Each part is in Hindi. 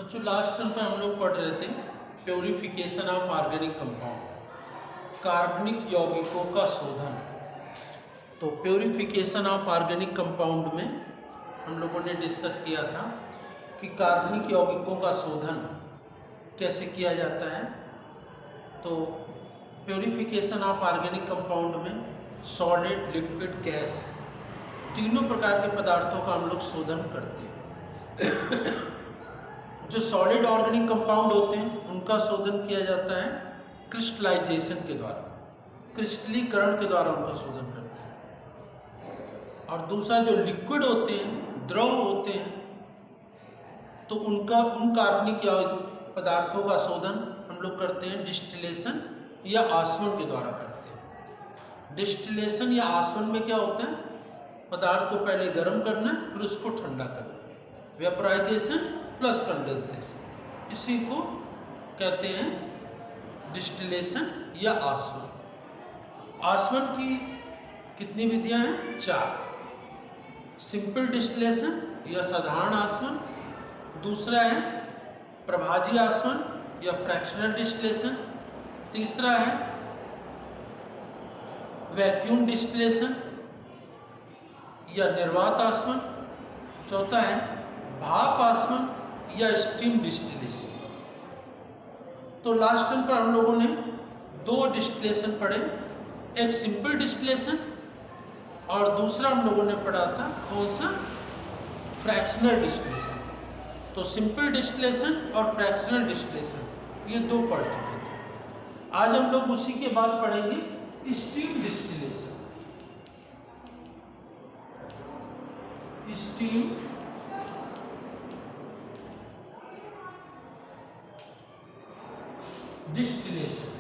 बच्चों लास्ट टर्म में हम लोग पढ़ रहे थे प्योरिफिकेशन ऑफ ऑर्गेनिक कंपाउंड, कार्बनिक यौगिकों का शोधन। तो प्योरिफिकेशन ऑफ ऑर्गेनिक कंपाउंड में हम लोगों ने डिस्कस किया था कि कार्बनिक यौगिकों का शोधन कैसे किया जाता है। तो प्योरिफिकेशन ऑफ ऑर्गेनिक कंपाउंड में सॉलिड, लिक्विड, गैस तीनों प्रकार के पदार्थों का हम लोग शोधन करते हैं। जो सॉलिड ऑर्गेनिक कंपाउंड होते हैं उनका शोधन किया जाता है क्रिस्टलाइजेशन के द्वारा, क्रिस्टलीकरण के द्वारा उनका शोधन करते हैं। और दूसरा जो लिक्विड होते हैं, द्रव होते हैं, तो उन कार्बनिक पदार्थों का शोधन हम लोग करते हैं डिस्टिलेशन या आसवन के द्वारा करते हैं। डिस्टिलेशन या आसवन में क्या होता है, पदार्थ को पहले गर्म करना फिर उसको ठंडा करना, वेपराइजेशन प्लस कंडेंसेशन, इसी को कहते हैं डिस्टिलेशन या आसवन। आसवन की कितनी विधियां हैं? 4। सिंपल डिस्टिलेशन या साधारण आसवन, दूसरा है प्रभाजी आसवन या फ्रैक्शनल डिस्टिलेशन, तीसरा है वैक्यूम डिस्टिलेशन या निर्वात आसवन, चौथा है भाप आसवन या स्टीम डिस्टिलेशन। तो लास्ट टाइम पर हम लोगों ने 2 डिस्टिलेशन पढ़े, एक सिंपल डिस्टिलेशन और दूसरा हम लोगों ने पढ़ा था कौन सा, फ्रैक्शनल डिस्टिलेशन। तो सिंपल डिस्टिलेशन और फ्रैक्शनल डिस्टिलेशन ये 2 पढ़ चुके थे। आज हम लोग उसी के बाद पढ़ेंगे स्टीम डिस्टिलेशन। Steam distillation.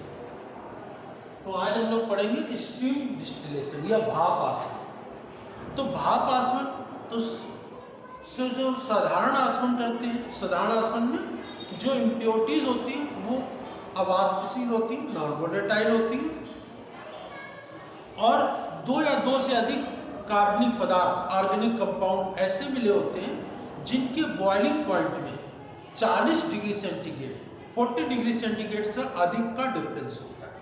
तो आज हम लोग पढ़ेंगे स्टीम डिस्टिलेशन या भाप आसवन। तो भाप आसवन तो जो साधारण आसवन करते हैं, साधारण आसवन में जो इम्प्योरिटीज होती हैं वो अवाष्पशील होती हैं, नॉन वोलेटाइल होती हैं, और 2 या 2 से अधिक कार्बनिक पदार्थ ऑर्गेनिक कंपाउंड ऐसे मिले होते हैं जिनके बॉइलिंग पॉइंट में 40 डिग्री सेंटीग्रेड 40 डिग्री सेंटीग्रेड से अधिक का डिफरेंस होता है।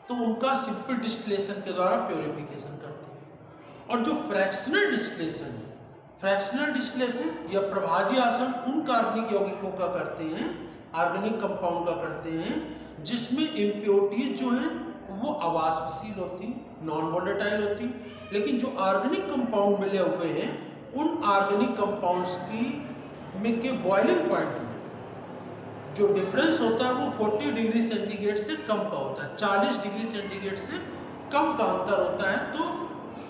तो उनका सिंपल डिस्टिलेशन के द्वारा प्योरिफिकेशन करते हैं। और जो फ्रैक्शनल डिस्टिलेशन है, फ्रैक्शनल डिस्टिलेशन या प्रभाजी आसवन उन कार्बनिक यौगिकों का करते हैं, ऑर्गेनिक कंपाउंड का करते हैं जिसमें इम्प्योरिटीज जो है वो अवाष्पशील होती, नॉन वोलेटाइल होती। लेकिन जो ऑर्गेनिक कंपाउंड मिले हुए हैं उन ऑर्गेनिक कंपाउंड्स के बॉइलिंग पॉइंट में जो डिफरेंस होता है वो 40 डिग्री सेंटीग्रेड से कम का होता है, 40 डिग्री सेंटीग्रेड से कम का अंतर होता है। तो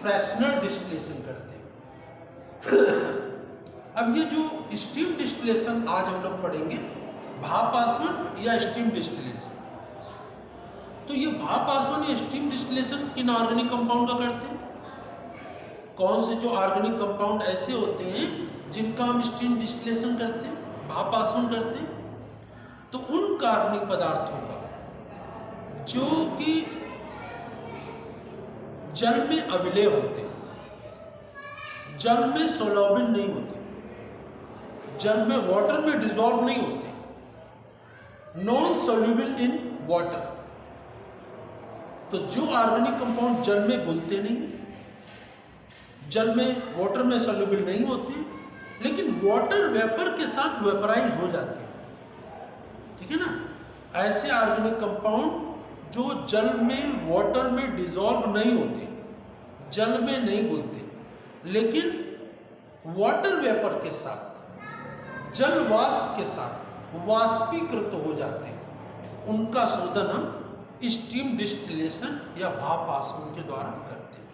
फ्रैक्शनल डिस्टिलेशन करते हैं। अब ये जो स्टीम डिस्टिलेशन आज हम लोग पढ़ेंगे, भाप आसवन या स्टीम डिस्टिलेशन। तो ये भाप आसवन या स्टीम डिस्टिलेशन किन ऑर्गेनिक कंपाउंड का करते हैं? कौन से जो ऑर्गेनिक कंपाउंड ऐसे होते हैं जिनका हम स्टीम डिस्टिलेशन करते हैं, भाप आसवन करते हैं? तो उन कार्बनिक पदार्थों का जो कि जल में अविलेय होते हैं, जल में सोलुबल नहीं होते, जल में वाटर में डिसॉल्व नहीं होते, नॉन सोल्यूबल इन वाटर। तो जो ऑर्गेनिक कंपाउंड जल में घुलते नहीं, जल में वाटर में सोल्यूबल नहीं होते, लेकिन वाटर वेपर के साथ वेपराइज हो जाते हैं, ठीक है ना। ऐसे ऑर्गेनिक कंपाउंड जो जल में, वाटर में डिसॉल्व नहीं होते, जल में नहीं घुलते, लेकिन वाटर वेपर के साथ, जल वाष्प के साथ वाष्पीकृत हो जाते हैं, उनका शोधन हम स्टीम डिस्टिलेशन या भाप आसवन के द्वारा करते हैं।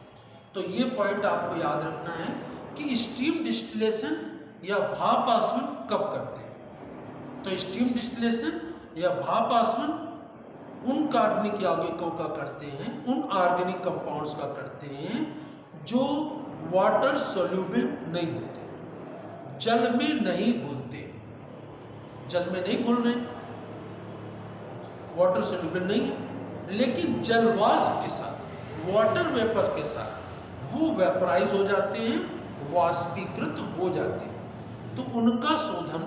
तो ये पॉइंट आपको याद रखना है कि स्टीम डिस्टिलेशन या भाप आसवन कब करते हैं। तो स्टीम डिस्टिलेशन या भाप आसवन उन कार्बनिक यौगिकों का करते हैं, उन ऑर्गेनिक कंपाउंड्स का करते हैं जो वाटर सोल्यूबल नहीं होते, जल में नहीं घुलते, जल में नहीं घुल रहे, वाटर सोल्यूबल नहीं है, लेकिन जल वाष्प के साथ, वाटर वेपर के साथ वो वेपराइज हो जाते हैं, वाष्पीकृत हो जाते हैं। तो उनका शोधन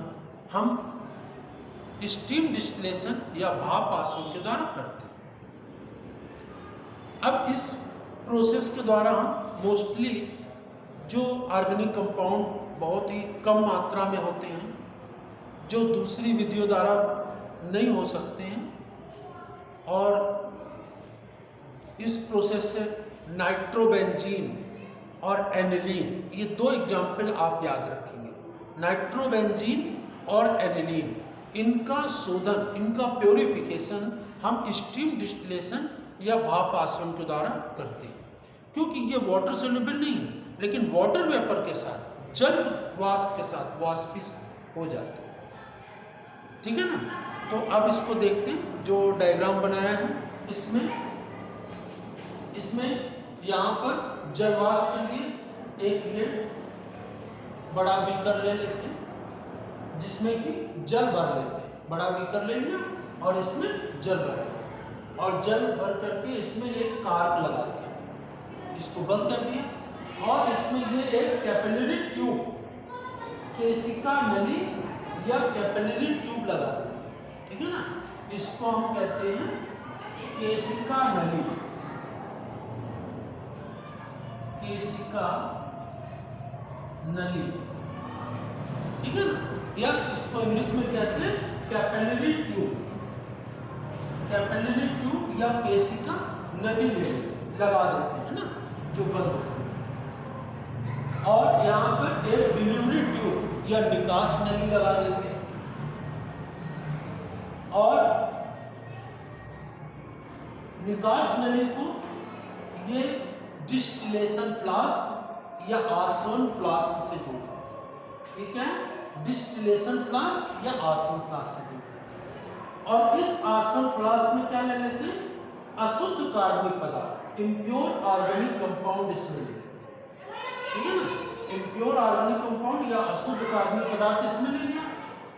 हम स्टीम डिस्टिलेशन या भाप आसवन के द्वारा करते हैं। अब इस प्रोसेस के द्वारा मोस्टली जो ऑर्गेनिक कंपाउंड बहुत ही कम मात्रा में होते हैं, जो दूसरी विधियों द्वारा नहीं हो सकते हैं, और इस प्रोसेस से नाइट्रोबेंजीन और एनिलीन, ये दो एग्जाम्पल आप याद रखेंगे। नाइट्रोबेंजीन और एनिलीन, इनका शोधन, इनका प्योरिफिकेशन हम स्टीम डिस्टिलेशन या भाप आसवन के द्वारा करते हैं, क्योंकि ये वाटर सोल्यूबल नहीं है, लेकिन वाटर वेपर के साथ, जल वाष्प के साथ वाष्पित हो जाते हैं। ठीक है ना। तो अब इसको देखते हैं, जो डायग्राम बनाया है इसमें यहाँ पर जल वाष्प के लिए एक ये बड़ा बीकर ले लेते हैं, जिसमें कि जल भर लेते हैं। बड़ा बीकर ले लिया और इसमें जल भर लिया, और जल भर करके इसमें एक कार्क लगा दिया, इसको बंद कर दिया, और इसमें ये एक कैपिलरी ट्यूब, केशिका नली या कैपिलरी ट्यूब लगा देते हैं। ठीक है ना। इसको हम कहते हैं केशिका नली, केशिका नली। ठीक है ना। या इसको इंग्लिश में कहते हैं कैपिलरी ट्यूब, कैपिलरी ट्यूब या केशिका नली लगा देते हैं ना, जो बंद होती है। और यहाँ पर एक डिलीवरी ट्यूब या निकास नली लगा देते हैं, और निकास नली को ये डिस्टिलेशन फ्लास्क या आसवन फ्लास्क से जोड़ते हैं। ठीक है, डिस्टिलेशन फ्लास्क या आसवन फ्लास्क से जोड़ते हैं। और इस आसवन फ्लास्क में क्या ले लेते हैं? अशुद्ध कार्बनिक पदार्थ, इम्प्योर ऑर्गेनिक कंपाउंड इसमें ले लेते हैं। ठीक है ना, इम्प्योर ऑर्गेनिक कंपाउंड या अशुद्ध कार्बनिक पदार्थ इसमें ले लिया,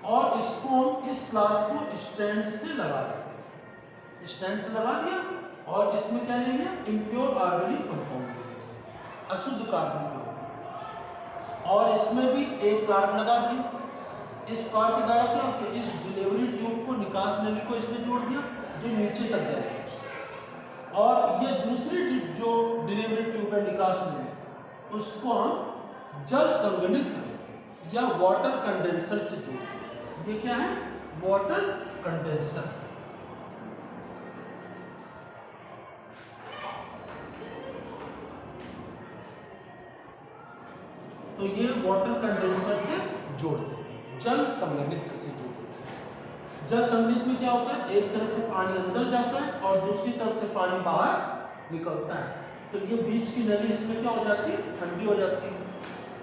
और इसको हम इस फ्लास्क को स्टैंड से लगा देते हैं। स्टैंड से लगा दिया, और इसमें क्या ले लिया? इम्प्योर ऑर्गेनिक कंपाउंड ले लिया, अशुद्ध कार्बनिक कंपाउंड। और इसमें भी एक कार्ब लगा दी। इस कार्ब के द्वारा क्या होता है? इस डिलीवरी ट्यूब को, निकास नली को इसमें जोड़ दिया, जो नीचे तक जाएगा। और ये दूसरी जो डिलीवरी ट्यूब है, निकास नली, उसको हम जल संघनित्र या वाटर कंडेंसर से जोड़ते हैं। ये क्या है? Water condenser. तो ये वाटर कंडेंसर से जोड़ देते हैं, जल संघनित्र से जोड़ देते हैं। जल संघनित्र में क्या होता है? एक तरफ से पानी अंदर जाता है और दूसरी तरफ से पानी बाहर निकलता है। तो ये बीच की नली इसमें क्या हो जाती है? ठंडी हो जाती है।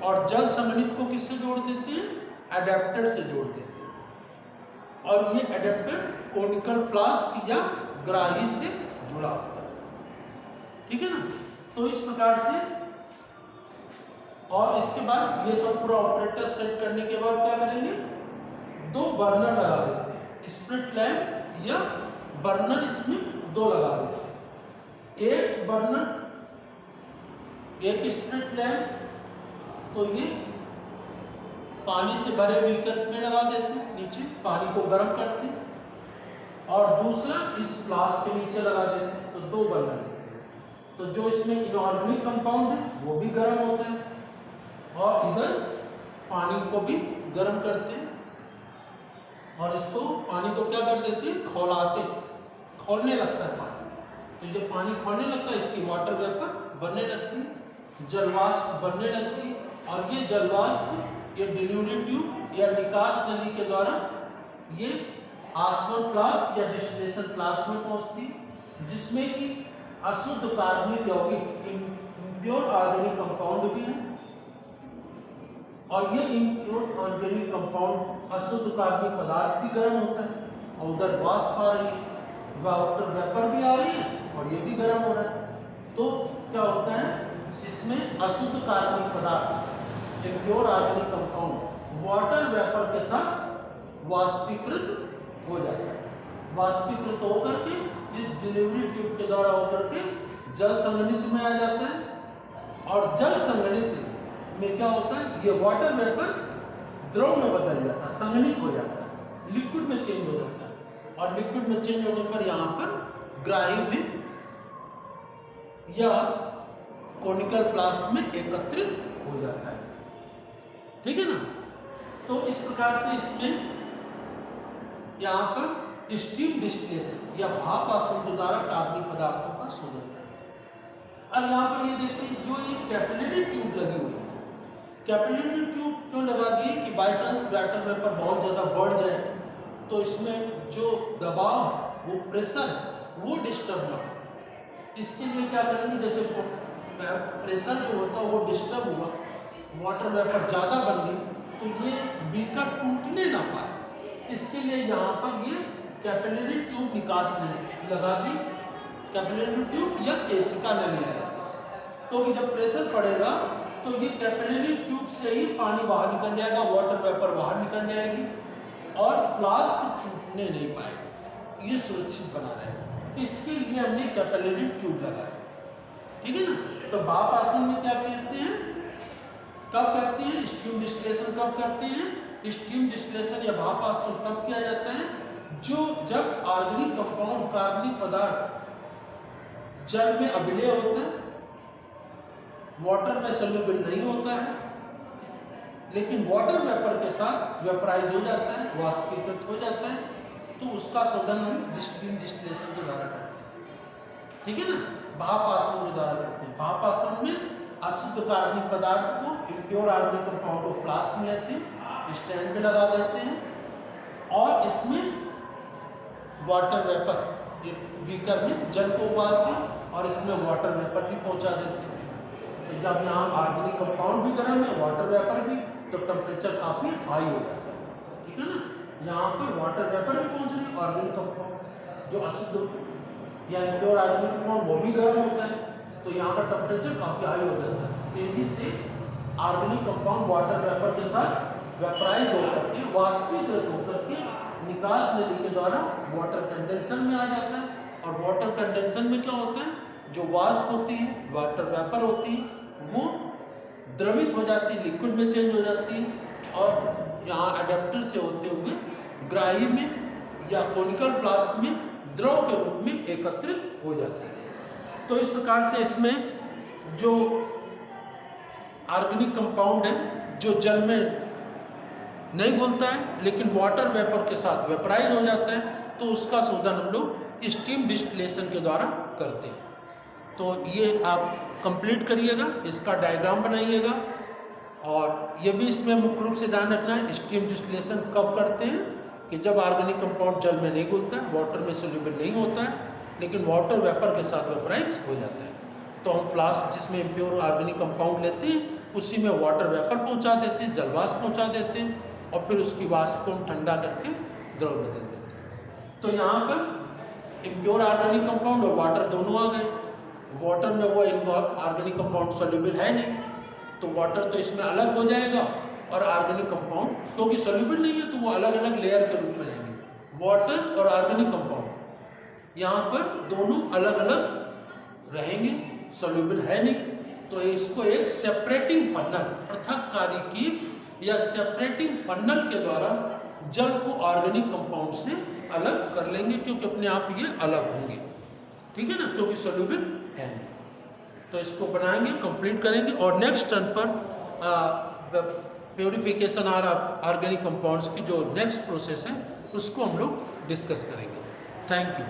और जल संघनित्र को किससे जोड़ देते हैं? एडेप्टर से जोड़ देते हैं। और ये एडेप्टर कोनिकल फ्लास्क या ग्राही से जुड़ा होता है। ठीक है ना। तो इस प्रकार से, और इसके बाद ये सब पूरा ऑपरेटर सेट करने के बाद क्या करेंगे? दो बर्नर लगा देते हैं, स्प्लिट लैंप या बर्नर इसमें दो लगा देते हैं। एक बर्नर, एक स्प्लिट लैंप, तो ये पानी से भरे बीकर में लगा देते हैं, नीचे पानी को गर्म करते हैं, और दूसरा इस फ्लास्क के नीचे लगा देते हैं। तो दो बर्नर देते हैं। तो जो इसमें इनऑर्गेनिक कंपाउंड है वो भी गर्म होता है, और इधर पानी को भी गर्म करते हैं, और इसको पानी को क्या कर देते हैं? खौलाते हैं, खौलने लगता है पानी। तो जब पानी खौलने लगता है, इसकी वाटर वेपर बनने लगती है, जलवाष्प बनने लगती है, और ये जलवाष्प ये डिलीवरी ट्यूब या निकास नली के द्वारा ये आसवन फ्लास्क या डिस्टिलेशन फ्लास्क में पहुंचती है, जिसमें कि अशुद्ध कार्बनिक यौगिक, इम्प्योर ऑर्गेनिक कंपाउंड भी है। और ये इम्प्योर ऑर्गेनिक कंपाउंड, अशुद्ध कार्बनिक पदार्थ भी गर्म होता है, और उधर वाष्प आ रही है, वाटर वेपर भी आ रही है, और ये भी गर्म हो रहा है। तो क्या होता है? इसमें अशुद्ध कार्बनिक पदार्थ, impure organic compound water vapour के साथ वाष्पीकृत हो जाता है। वाष्पीकृत होकर के इस डिलीवरी ट्यूब के द्वारा होकर के जल संघनित्र में आ जाता है, और जल संघनित्र में क्या होता है? ये वाटर वेपर द्रव में बदल जाता है, संघनित हो जाता है। लिक्विड में चेंज हो जाता है, और लिक्विड में चेंज होने पर यहाँ पर ग्राही में या कोनिकल फ्लास्क में एकत्रित हो जाता है। ठीक है ना। तो इस प्रकार से इसमें यहाँ पर स्टीम डिस्टिलेशन या भाप आसवन के द्वारा कार्बनिक पदार्थों का शोधन करते हैं। अब यहाँ पर ये देखिए, जो ये कैपिलरी ट्यूब लगी हुई है, कैपिलरी ट्यूब क्यों लगा दी कि बाई चांस वाटर वेपर बहुत ज़्यादा बढ़ जाए तो इसमें जो दबाव है, वो प्रेशर है, वो डिस्टर्ब ना हो। इसके लिए क्या करेंगे, जैसे प्रेशर जो होता है वो डिस्टर्ब हुआ, वाटर वेपर ज़्यादा बन गई, तो ये बीकर टूटने ना पाए, इसके लिए यहाँ पर ये कैपिलरी ट्यूब निकास नली लगा दी, कैपिलरी ट्यूब या केशिका नली लगा, क्योंकि जब प्रेशर पड़ेगा तो ये कैपिलरी ट्यूब से ही पानी बाहर निकल जाएगा, वाटर वेपर बाहर निकल जाएगी और फ्लास्क टूटने नहीं पाएगा, ये सुरक्षित बना रहेगा। इसके लिए हमने कैपिलरी ट्यूब लगाया। ठीक है ना। तो भाप आसवन में क्या करते हैं, कब करते हैं, स्टीम डिस्टिलेशन कब करते हैं, स्टीम डिस्टिलेशन या भाप आसवन तब किया जाता है जब ऑर्गेनिक कंपाउंड कार्बनिक पदार्थ जल में अभिलय होता है, वाटर में सोल्यूबल नहीं होता है, लेकिन वाटर वेपर के साथ वेपराइज हो जाता है, वाष्पीकृत हो जाता है, तो उसका शोधन हम स्टीम डिस्टिलेशन के द्वारा करते हैं। ठीक है ना। भाप आसवन के द्वारा करते हैं। भाप आसवन में अशुद्ध कार्बनिक पदार्थ को, इम्प्योर ऑर्गेनिक कंपाउंड को फ्लास्क में लेते हैं, स्टैंड पे लगा देते हैं और इसमें वाटर वेपर बीकर में जल को उबालते हैं और इसमें वाटर वेपर भी पहुंचा देते हैं। तो जब यहाँ ऑर्गेनिक कंपाउंड भी गर्म है, वाटर वेपर भी, तो टेम्परेचर काफ़ी हाई हो जाता है। ठीक है ना। यहाँ पर वाटर वेपर भी पहुँच रही है, ऑर्गेनिक कंपाउंड जो अशुद्ध या इम्प्योर ऑर्गेनिक कंपाउंड वो भी गर्म होता है, तो यहाँ का टेम्परेचर काफ़ी हाई हो जाता है। तेजी से ऑर्गेनिक कंपाउंड वाटर वेपर के साथ वेपराइज होकर के, वाष्पीकृत होकर के निकास नली के द्वारा वाटर कंडेंसर में आ जाता है। और वाटर कंडेंसर में क्या होता है, जो वाष्प होती है, वाटर वेपर होती है, वो द्रवित हो जाती है, लिक्विड में चेंज हो जाती है और यहाँ अडेप्टर से होते हुए ग्राही में या कोनिकल फ्लास्क में द्रव के रूप में एकत्रित हो जाती है। तो इस प्रकार से इसमें जो ऑर्गेनिक कंपाउंड है, जो जल में नहीं घुलता है लेकिन वाटर वेपर के साथ वेपराइज हो जाता है, तो उसका शोधन हम लोग स्टीम डिस्टिलेशन के द्वारा करते हैं। तो ये आप कंप्लीट करिएगा, इसका डायग्राम बनाइएगा और ये भी इसमें मुख्य रूप से ध्यान रखना है, स्टीम डिस्टिलेशन कब करते हैं कि जब ऑर्गेनिक कंपाउंड जल में नहीं घुलता है, वाटर में सोल्यूबल नहीं होता है, लेकिन वाटर वेपर के साथ वेपराइज हो जाता है। तो हम फ्लास्क जिसमें इम्प्योर ऑर्गेनिक कंपाउंड लेते हैं, उसी में वाटर वेपर पहुंचा देते हैं, जल वाष्प पहुंचा देते हैं और फिर उसकी वाष्प को हम ठंडा करके द्रव में बदल देते हैं। तो यहाँ पर इम्प्योर ऑर्गेनिक कंपाउंड और वाटर दोनों आ गए। वाटर में वो ऑर्गेनिक कंपाउंड सोल्यूबल है नहीं, तो वाटर तो इसमें अलग हो जाएगा और ऑर्गेनिक कंपाउंड क्योंकि सोल्यूबल नहीं है तो वो अलग अलग लेयर के रूप में रहेंगे। वाटर और ऑर्गेनिक कंपाउंड यहाँ पर दोनों अलग अलग रहेंगे, सोल्यूबल है नहीं, तो इसको एक सेपरेटिंग फन्नल, पृथककारी की या सेपरेटिंग फन्नल के द्वारा जल को ऑर्गेनिक कंपाउंड से अलग कर लेंगे, क्योंकि अपने आप ये अलग होंगे। ठीक है ना, क्योंकि सोल्यूबल है नहीं। तो इसको बनाएंगे, कंप्लीट करेंगे और नेक्स्ट टर्न पर प्योरिफिकेशन और ऑर्गेनिक कंपाउंड्स की जो नेक्स्ट प्रोसेस है उसको हम लोग डिस्कस करेंगे। Thank you.